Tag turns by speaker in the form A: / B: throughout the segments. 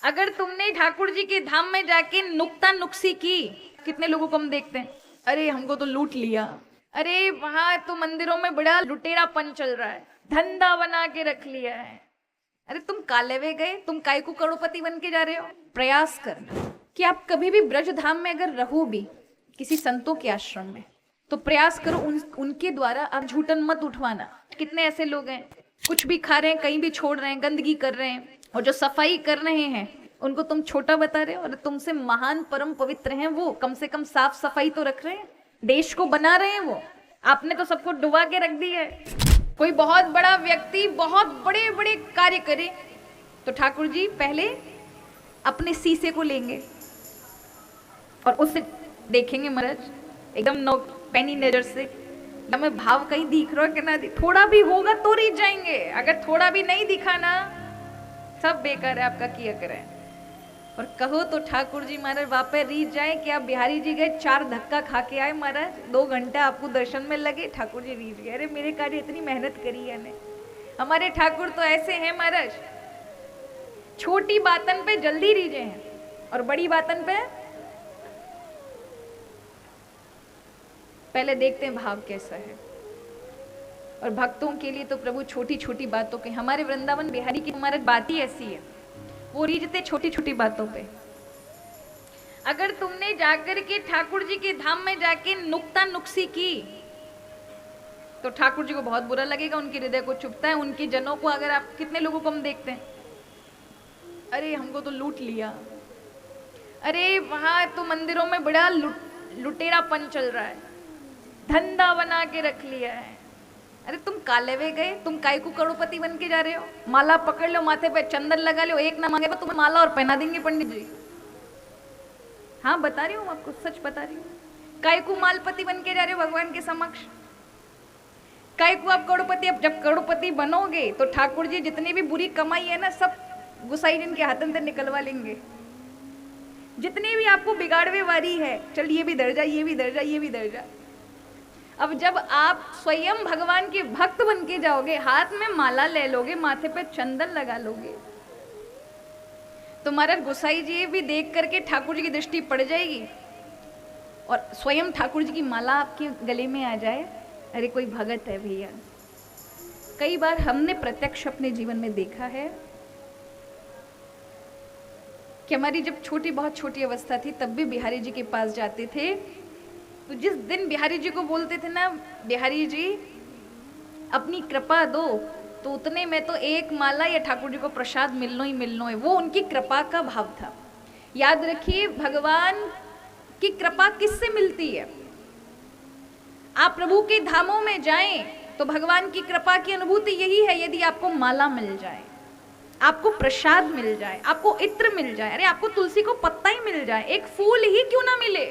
A: अगर तुमने ठाकुर जी के धाम में जाके नुक्ता नुक्सी की, कितने लोगों को हम देखते हैं, अरे हमको तो लूट लिया, अरे वहां तो मंदिरों में बड़ा लुटेरापन चल रहा है, धंधा बना के रख लिया है। अरे तुम काले वे गए, तुम काय को करोड़पति बन के जा रहे हो। प्रयास करना कि आप कभी भी ब्रज धाम में अगर रहो भी किसी संतों के आश्रम में, तो प्रयास करो उनके द्वारा आप झूठन मत उठवाना। कितने ऐसे लोग हैं, कुछ भी खा रहे हैं, कहीं भी छोड़ रहे हैं, गंदगी कर रहे हैं, और जो सफाई कर रहे हैं उनको तुम छोटा बता रहे हो। और तुमसे महान परम पवित्र हैं वो, कम से कम साफ सफाई तो रख रहे हैं, देश को बना रहे हैं वो। आपने तो सबको डुबा के रख दी है। कोई बहुत बड़ा व्यक्ति बहुत बड़े बड़े कार्य करे तो ठाकुर जी पहले अपने शीशे को लेंगे और उससे देखेंगे महाराज एकदम नौ पैनी नजर से, हमें भाव कहीं दिख रहा है कि ना दिख, थोड़ा भी होगा तो रीझ जाएंगे। अगर थोड़ा भी नहीं दिखा ना, सब बेकार है आपका किया करे। और कहो तो ठाकुर जी महाराज वापस रीझ जाए कि आप बिहारी जी गए 4 धक्का खा के आए महाराज, 2 घंटा आपको दर्शन में लगे, ठाकुर जी रीझ गए, अरे मेरे कार्य इतनी मेहनत करी है ने। हमारे ठाकुर तो ऐसे हैं महाराज, छोटी बातन पे जल्दी रीझे हैं और बड़ी बातन पे पहले देखते हैं भाव कैसा है। और भक्तों के लिए तो प्रभु छोटी छोटी बातों के, हमारे वृंदावन बिहारी की हमारी बात ही ऐसी है, वो रीझते छोटी छोटी बातों पे। अगर तुमने जाकर के ठाकुर जी के धाम में जाके नुक्ता नुक्सी की तो ठाकुर जी को बहुत बुरा लगेगा, उनके हृदय को चुभता है। उनके जनों को, अगर आप कितने लोगों को हम देखते हैं, अरे हमको तो लूट लिया, अरे वहां तो मंदिरों में बड़ा लुटेरापन चल रहा है, धंधा बना के रख लिया है। अरे तुम काले वे गए, तुम काय को करोड़पति बन के जा रहे हो। माला पकड़ लो, माथे पे चंदन लगा लो, एक ना मांगे तो तुम्हें माला और पहना देंगे पंडित जी। हाँ बता रही हूँ आपको, सच बता रही हूँ। काय को मालपति बन के जा रहे हो भगवान के समक्ष, काय को आप करोड़पति। अब जब करोड़पति बनोगे तो ठाकुर जी जितनी भी बुरी कमाई है ना, सब गुसाई जिन के हाथन से निकलवा लेंगे। जितनी भी आपको बिगाड़वे वारी है, चल ये भी दर्जा, ये भी दर्जा, ये भी दर्जा। अब जब आप स्वयं भगवान के भक्त बन के जाओगे, हाथ में माला ले लोगे, माथे पे चंदन लगा लोगे, तो महाराज गोसाई जी भी देख करके ठाकुर जी की दृष्टि पड़ जाएगी और स्वयं ठाकुर जी की माला आपके गले में आ जाए, अरे कोई भगत है भैया। कई बार हमने प्रत्यक्ष अपने जीवन में देखा है कि हमारी जब बहुत छोटी अवस्था थी, तब भी बिहारी जी के पास जाते थे, तो जिस दिन बिहारी जी को बोलते थे ना, बिहारी जी अपनी कृपा दो, तो उतने में तो एक माला या ठाकुर जी को प्रसाद मिलना ही मिलना है। वो उनकी कृपा का भाव था। याद रखिए, भगवान की कृपा किससे मिलती है? आप प्रभु के धामों में जाएं तो भगवान की कृपा की अनुभूति यही है, यदि आपको माला मिल जाए, आपको प्रसाद मिल जाए, आपको इत्र मिल जाए, अरे आपको तुलसी को पत्ता ही मिल जाए, एक फूल ही क्यों ना मिले।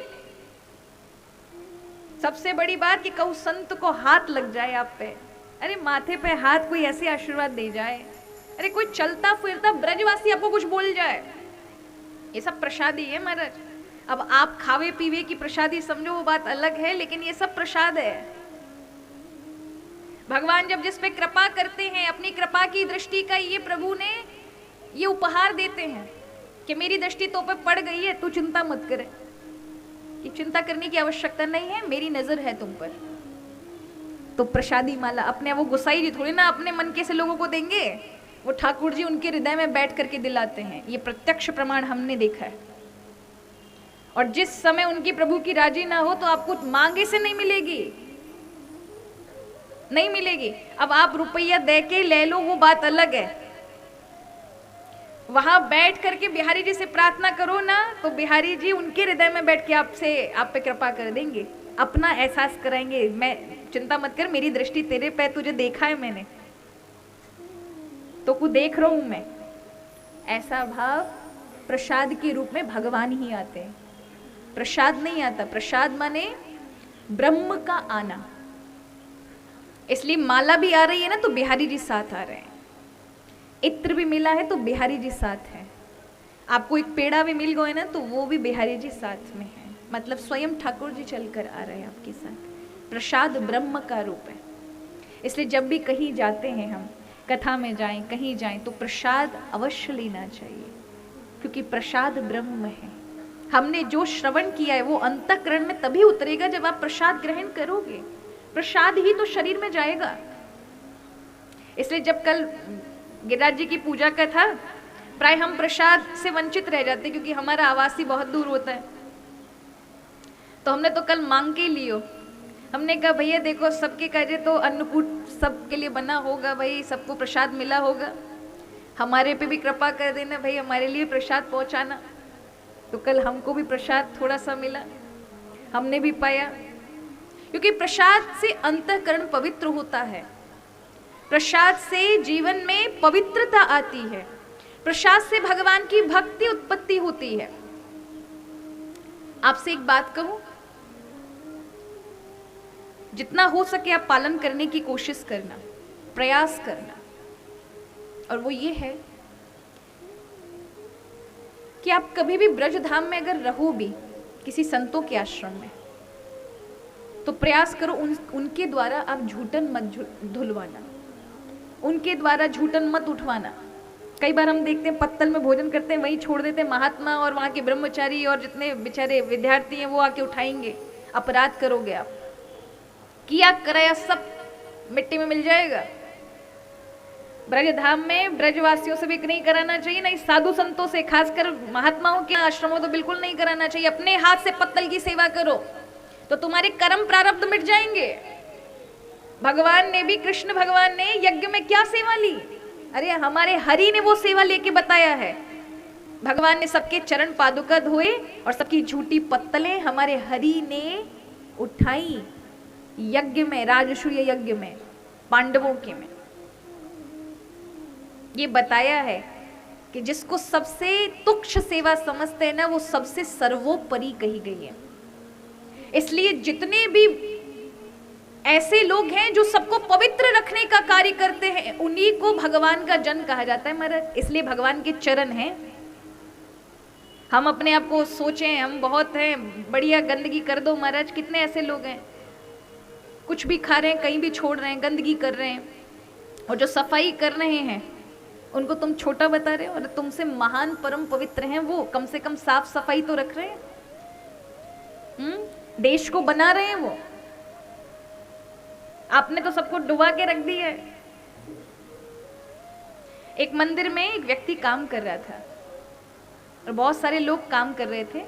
A: सबसे बड़ी बात कि कहूँ संत को हाथ लग जाए आप पे, अरे माथे पे हाथ कोई ऐसे आशीर्वाद दे जाए, अरे कोई चलता फिरता ब्रजवासी आपको कुछ बोल जाए, ये सब प्रसादी है महाराज। अब आप खावे पीवे की प्रसादी समझो वो बात अलग है, लेकिन ये सब प्रसाद है। भगवान जब जिस पे कृपा करते हैं, अपनी कृपा की दृष्टि का ये प्रभु ने ये उपहार देते हैं कि मेरी दृष्टि तो पे पड़ गई है, तू चिंता मत करे, कि चिंता करने की आवश्यकता नहीं है, मेरी नजर है तुम पर। तो प्रसादी माला अपने, वो गुसाई जी थोड़ी ना अपने मन के से लोगों को देंगे, वो ठाकुर जी उनके हृदय में बैठ करके दिलाते हैं। ये प्रत्यक्ष प्रमाण हमने देखा है। और जिस समय उनकी प्रभु की राजी ना हो तो आपको मांगे से नहीं मिलेगी, नहीं मिलेगी। अब आप रुपया दे के ले लो वो बात अलग है, वहां बैठ करके बिहारी जी से प्रार्थना करो ना, तो बिहारी जी उनके हृदय में बैठ के आपसे, आप पे कृपा कर देंगे, अपना एहसास कराएंगे, मैं चिंता मत कर, मेरी दृष्टि तेरे पे, तुझे देखा है मैंने, तो कुछ देख रहा हूं मैं। ऐसा भाव प्रसाद के रूप में भगवान ही आते हैं, प्रसाद नहीं आता। प्रसाद माने ब्रह्म का आना। इसलिए माला भी आ रही है ना, तो बिहारी जी साथ आ रहे हैं, इत्र भी मिला है तो बिहारी जी साथ हैं, आपको एक पेड़ा भी मिल गया ना, तो वो भी बिहारी जी साथ में है। मतलब स्वयं ठाकुर जी चलकर आ रहे हैं आपके साथ। प्रसाद ब्रह्म का रूप है। इसलिए जब भी कहीं जाते हैं हम, कथा में जाएं, कहीं जाएं, तो प्रसाद अवश्य लेना चाहिए। क्योंकि प्रसाद ब्रह्म है। हमने जो श्रवण किया है वो अंतःकरण में तभी उतरेगा जब आप प्रसाद ग्रहण करोगे। प्रसाद ही तो शरीर में जाएगा। इसलिए जब कल गिरिराज जी की पूजा का था, प्राय हम प्रसाद से वंचित रह जाते क्योंकि हमारा आवास ही बहुत दूर होता है। तो हमने तो कल मांग के लियो। हमने कहा भैया देखो सबके कार्य तो अन्नकूट सबके लिए बना होगा भाई, सबको प्रसाद मिला होगा, हमारे पे भी कृपा कर देना भाई, हमारे लिए प्रसाद पहुंचाना। तो कल हमको भी प्रसाद थोड़ा सा मिला, हमने भी पाया। क्योंकि प्रसाद से अंतःकरण पवित्र होता है, प्रसाद से जीवन में पवित्रता आती है, प्रसाद से भगवान की भक्ति उत्पत्ति होती है। आपसे एक बात कहूं, जितना हो सके आप पालन करने की कोशिश करना, प्रयास करना, और वो ये है कि आप कभी भी ब्रज धाम में अगर रहो भी किसी संतों के आश्रम में, तो प्रयास करो उनके द्वारा आप झूठन मत धुलवाना, उनके द्वारा झूठन मत उठवाना। कई बार हम देखते हैं पत्तल में भोजन करते हैं, वहीं छोड़ देते हैं महात्मा और वहां के ब्रह्मचारी और जितने बेचारे विद्यार्थी हैं वो आके उठाएंगे। अपराध करोगे आप, किया कराया सब मिट्टी में मिल जाएगा। ब्रज धाम में ब्रजवासियों से भी नहीं कराना चाहिए, नहीं साधु संतों से, खासकर महात्माओं के आश्रमों तो बिल्कुल नहीं कराना चाहिए। अपने हाथ से पत्तल की सेवा करो तो तुम्हारे कर्म प्रारब्ध मिट जाएंगे। भगवान ने भी, कृष्ण भगवान ने यज्ञ में क्या सेवा ली? अरे हमारे हरि ने वो सेवा लेके बताया है। भगवान ने सबके चरण पादुका धोए और सबकी झूठी पत्तलें हमारे हरि ने उठाई यज्ञ में, राजसूय यज्ञ में, पांडवों के में। ये बताया है कि जिसको सबसे तुच्छ सेवा समझते हैं ना, वो सबसे सर्वोपरि कही गई है। इसलिए जितने भी ऐसे लोग हैं जो सबको पवित्र रखने का कार्य करते हैं, उन्हीं को भगवान का जन कहा जाता है महाराज। इसलिए भगवान के चरण हैं। हम अपने आप को सोचें हम बहुत हैं, बढ़िया गंदगी कर दो महाराज। कितने ऐसे लोग हैं, कुछ भी खा रहे हैं, कहीं भी छोड़ रहे हैं, गंदगी कर रहे हैं, और जो सफाई कर रहे हैं उनको तुम छोटा बता रहे हो। और तुमसे महान परम पवित्र हैं वो, कम से कम साफ सफाई तो रख रहे हैं, देश को बना रहे हैं वो। आपने तो सबको डुबा के रख दिया है। एक मंदिर में एक व्यक्ति काम कर रहा था और बहुत सारे लोग काम कर रहे थे,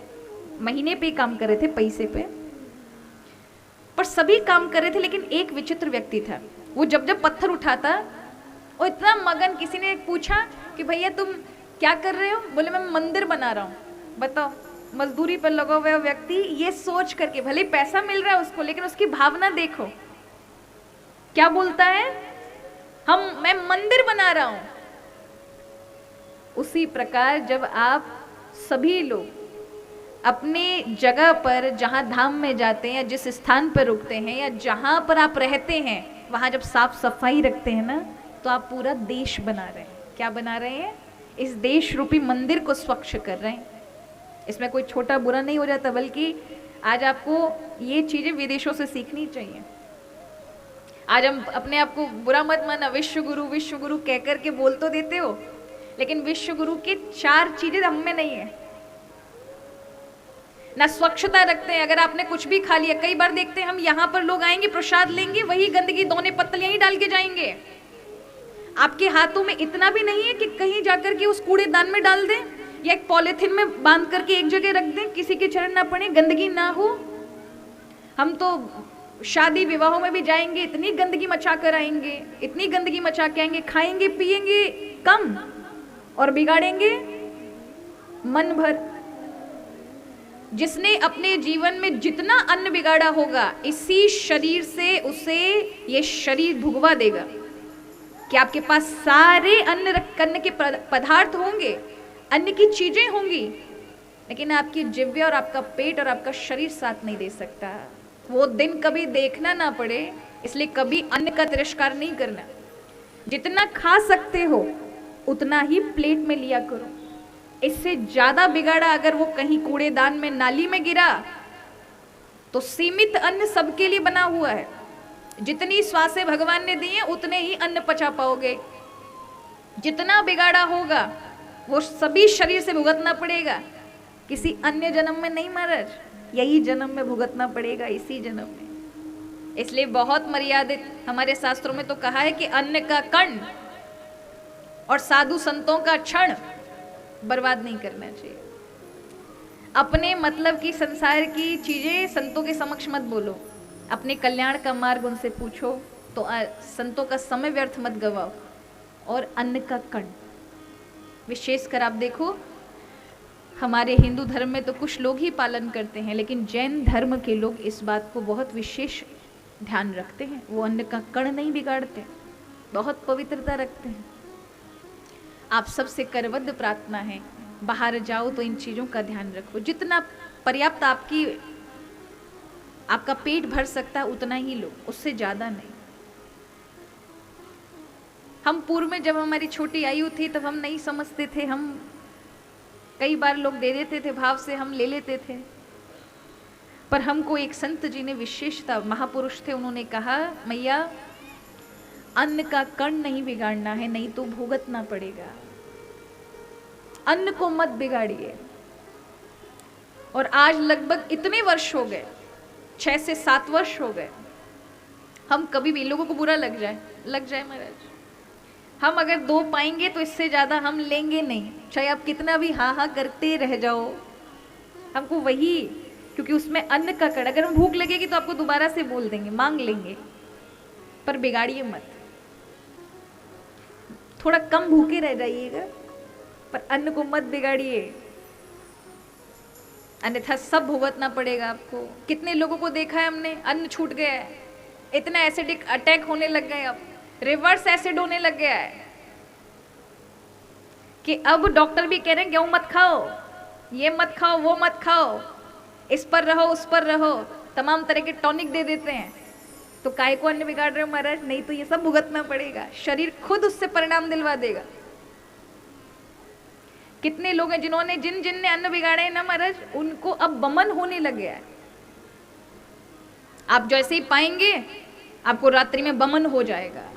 A: महीने पे काम कर रहे थे, पैसे पे, पर सभी काम कर रहे थे। लेकिन एक विचित्र व्यक्ति था, वो जब जब पत्थर उठाता वो इतना मगन। किसी ने पूछा कि भैया तुम क्या कर रहे हो? बोले मैं मंदिर बना रहा हूँ। बताओ, मजदूरी पर लगा हुआ व्यक्ति ये सोच करके, भले पैसा मिल रहा है उसको, लेकिन उसकी भावना देखो क्या बोलता है, मैं मंदिर बना रहा हूं। उसी प्रकार जब आप सभी लोग अपने जगह पर, जहां धाम में जाते हैं या जिस स्थान पर रुकते हैं या जहां पर आप रहते हैं, वहां जब साफ सफाई रखते हैं ना, तो आप पूरा देश बना रहे हैं। क्या बना रहे हैं? इस देश रूपी मंदिर को स्वच्छ कर रहे हैं। इसमें कोई छोटा बुरा नहीं हो जाता, बल्कि आज आपको ये चीजें विदेशों से सीखनी चाहिए। आज हम अपने आप को बुरा मत माना, विश्व गुरु कह करके बोल तो देते हो, लेकिन विश्व गुरु की 4 चीजें हम में नहीं है। ना स्वच्छता रखते हैं। अगर आपने कुछ भी खा लिया, कई बार देखते हैं हम यहाँ पर लोग आएंगे प्रसाद लेंगे, वही गंदगी दोने पत्तल यहीं डाल के जाएंगे। आपके हाथों में इतना भी नहीं है कि कहीं जाकर के उस कूड़ेदान में डाल दें या एक पॉलिथीन में बांध करके एक जगह रख दें, किसी के चरण ना पड़े, गंदगी ना हो। हम तो शादी विवाहों में भी जाएंगे, इतनी गंदगी मचा कर आएंगे, इतनी गंदगी मचा के आएंगे, खाएंगे पिएंगे कम और बिगाड़ेंगे मन भर। जिसने अपने जीवन में जितना अन्न बिगाड़ा होगा, इसी शरीर से उसे ये शरीर भुगवा देगा। कि आपके पास सारे अन्न के पदार्थ होंगे, अन्न की चीजें होंगी, लेकिन आपकी जिह्वा और आपका पेट और आपका शरीर साथ नहीं दे सकता। वो दिन कभी देखना ना पड़े, इसलिए कभी अन्न का तिरस्कार नहीं करना। जितना खा सकते हो उतना ही प्लेट में लिया करो। इससे ज्यादा बिगाड़ा अगर वो कहीं कूड़ेदान में, नाली में गिरा, तो सीमित अन्न सबके लिए बना हुआ है। जितनी श्वासें भगवान ने दी हैं उतने ही अन्न पचा पाओगे। जितना बिगाड़ा होगा वो सभी शरीर से भुगतना पड़ेगा, किसी अन्य जन्म में नहीं महाराज, यही जन्म में भुगतना पड़ेगा, इसी जन्म में। इसलिए बहुत मर्यादित हमारे शास्त्रों में तो कहा है कि अन्न का कण और साधु संतों का क्षण बर्बाद नहीं करना चाहिए। अपने मतलब की संसार की चीजें संतों के समक्ष मत बोलो, अपने कल्याण का मार्ग उनसे पूछो, तो संतों का समय व्यर्थ मत गवाओ। और अन्न का कण विशेषकर आप देखो, हमारे हिंदू धर्म में तो कुछ लोग ही पालन करते हैं, लेकिन जैन धर्म के लोग इस बात को बहुत विशेष ध्यान रखते हैं। वो अन्न का कण नहीं बिगाड़ते, बहुत पवित्रता रखते हैं। आप सबसे करबद्ध प्रार्थना है, बाहर जाओ तो इन चीजों का ध्यान रखो। जितना पर्याप्त आपका पेट भर सकता है उतना ही लो, उससे ज्यादा नहीं। हम पूर्व में जब हमारी छोटी आयु थी तब हम नहीं समझते थे, हम कई बार लोग दे देते थे भाव से, हम ले लेते थे। पर हमको एक संत जी ने विशेषता, महापुरुष थे, उन्होंने कहा मैया अन्न का कण नहीं बिगाड़ना है, नहीं तो भुगतना पड़ेगा। अन्न को मत बिगाड़िए। और आज लगभग इतने वर्ष हो गए, 6 से 7 वर्ष हो गए, हम कभी भी लोगों को बुरा लग जाए महाराज, हम अगर 2 पाएंगे तो इससे ज्यादा हम लेंगे नहीं, चाहे आप कितना भी हाँ हाँ करते रह जाओ। हमको वही, क्योंकि उसमें अन्न का कण, अगर हम भूख लगेगी तो आपको दोबारा से बोल देंगे, मांग लेंगे, पर बिगाड़िए मत। थोड़ा कम भूखे रह जाइएगा, पर अन्न को मत बिगाड़िए, अन्यथा सब भुगतना पड़ेगा आपको। कितने लोगों को देखा है हमने, अन्न छूट गया है, इतना एसिडिक अटैक होने लग गए, अब रिवर्स एसिड होने लग गया है कि अब डॉक्टर भी कह रहे हैं गेहूं मत खाओ, ये मत खाओ, वो मत खाओ, इस पर रहो, उस पर रहो, तमाम तरह के टॉनिक दे देते हैं। तो काय को अन्न बिगाड़ रहे हो महाराज, नहीं तो ये सब भुगतना पड़ेगा, शरीर खुद उससे परिणाम दिलवा देगा। कितने लोग हैं जिन्होंने जिन ने अन्न बिगाड़े ना महाराज, उनको अब बमन होने लग गया है। आप जैसे ही पाएंगे आपको रात्रि में बमन हो जाएगा।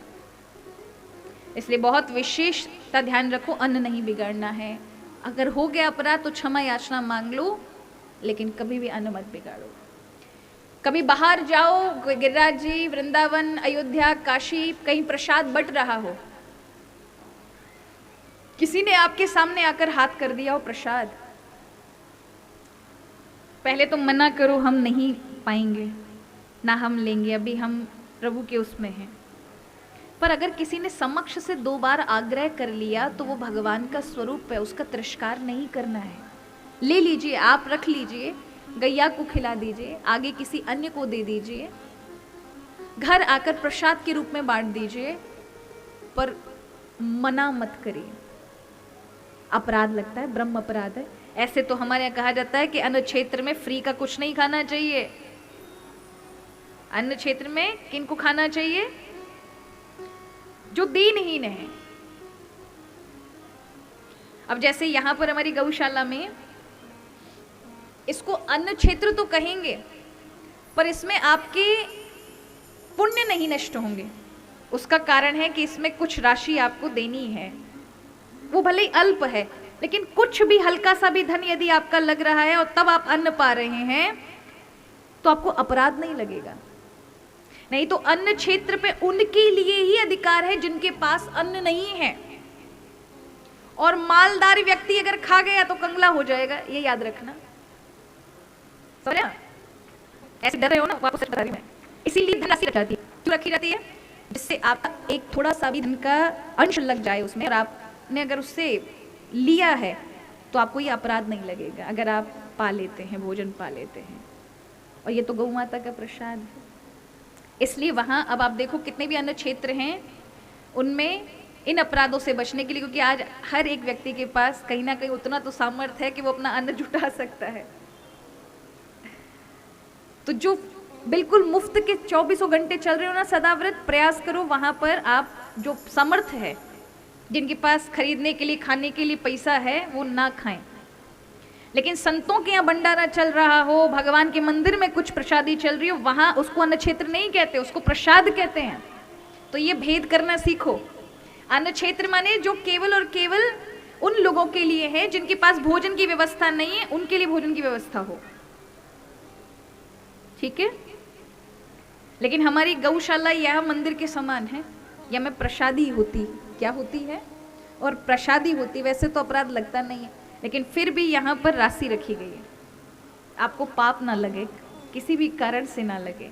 A: इसलिए बहुत विशेषता ध्यान रखो, अन्न नहीं बिगाड़ना है। अगर हो गया अपराध तो क्षमा याचना मांग लो, लेकिन कभी भी अन्न मत बिगाड़ो। कभी बाहर जाओ, गिरिराज जी, वृंदावन, अयोध्या, काशी, कहीं प्रसाद बट रहा हो, किसी ने आपके सामने आकर हाथ कर दिया हो प्रसाद, पहले तो मना करो, हम नहीं पाएंगे ना, हम लेंगे, अभी हम प्रभु के उसमें हैं। पर अगर किसी ने समक्ष से 2 बार आग्रह कर लिया तो वो भगवान का स्वरूप है, उसका तिरस्कार नहीं करना है। ले लीजिए, आप रख लीजिए, गैया को खिला दीजिए, आगे किसी अन्य को दे दीजिए, घर आकर प्रसाद के रूप में बांट दीजिए, पर मना मत करिए। अपराध लगता है, ब्रह्म अपराध है। ऐसे तो हमारे यहाँ कहा जाता है कि अन्न क्षेत्र में फ्री का कुछ नहीं खाना चाहिए। अन्न क्षेत्र में किनको खाना चाहिए? जो दीनहीन है। अब जैसे यहां पर हमारी गौशाला में, इसको अन्न क्षेत्र तो कहेंगे, पर इसमें आपके पुण्य नहीं नष्ट होंगे। उसका कारण है कि इसमें कुछ राशि आपको देनी है, वो भले ही अल्प है, लेकिन कुछ भी हल्का सा भी धन यदि आपका लग रहा है और तब आप अन्न पा रहे हैं तो आपको अपराध नहीं लगेगा। नहीं तो अन्न क्षेत्र पे उनके लिए ही अधिकार है जिनके पास अन्न नहीं है, और मालदार व्यक्ति अगर खा गया तो कंगला हो जाएगा, ये याद रखना। ऐसे डर रहे हो ना, आपको सच बता रही हूं मैं। इसीलिए धनराशि रखी जाती है। क्यों रखी जाती है? जिससे आपका एक थोड़ा सा भी धन का अंश लग जाए उसमें, और आपने अगर उससे लिया है तो आपको ये अपराध नहीं लगेगा अगर आप पा लेते हैं, भोजन पा लेते हैं। और ये तो गौ माता का प्रसाद है। इसलिए वहां अब आप देखो कितने भी अन्य क्षेत्र हैं, उनमें इन अपराधों से बचने के लिए, क्योंकि आज हर एक व्यक्ति के पास कहीं ना कहीं उतना तो सामर्थ्य है कि वो अपना अन्न जुटा सकता है। तो जो बिल्कुल मुफ्त के 24 घंटे चल रहे हो ना सदाव्रत, प्रयास करो वहां पर आप जो सामर्थ्य है, जिनके पास खरीदने के लिए, खाने के लिए पैसा है, वो ना खाएं। लेकिन संतों के यहाँ भंडारा चल रहा हो, भगवान के मंदिर में कुछ प्रसादी चल रही हो, वहां उसको अन्न क्षेत्र नहीं कहते, उसको प्रसाद कहते हैं। तो ये भेद करना सीखो। अन्न क्षेत्र माने जो केवल और केवल उन लोगों के लिए है जिनके पास भोजन की व्यवस्था नहीं है, उनके लिए भोजन की व्यवस्था हो। ठीक है, लेकिन हमारी गौशाला यह मंदिर के समान है, या में प्रसादी होती, क्या होती है, और प्रसादी होती। वैसे तो अपराध लगता नहीं है, लेकिन फिर भी यहाँ पर राशि रखी गई है, आपको पाप ना लगे, किसी भी कारण से ना लगे।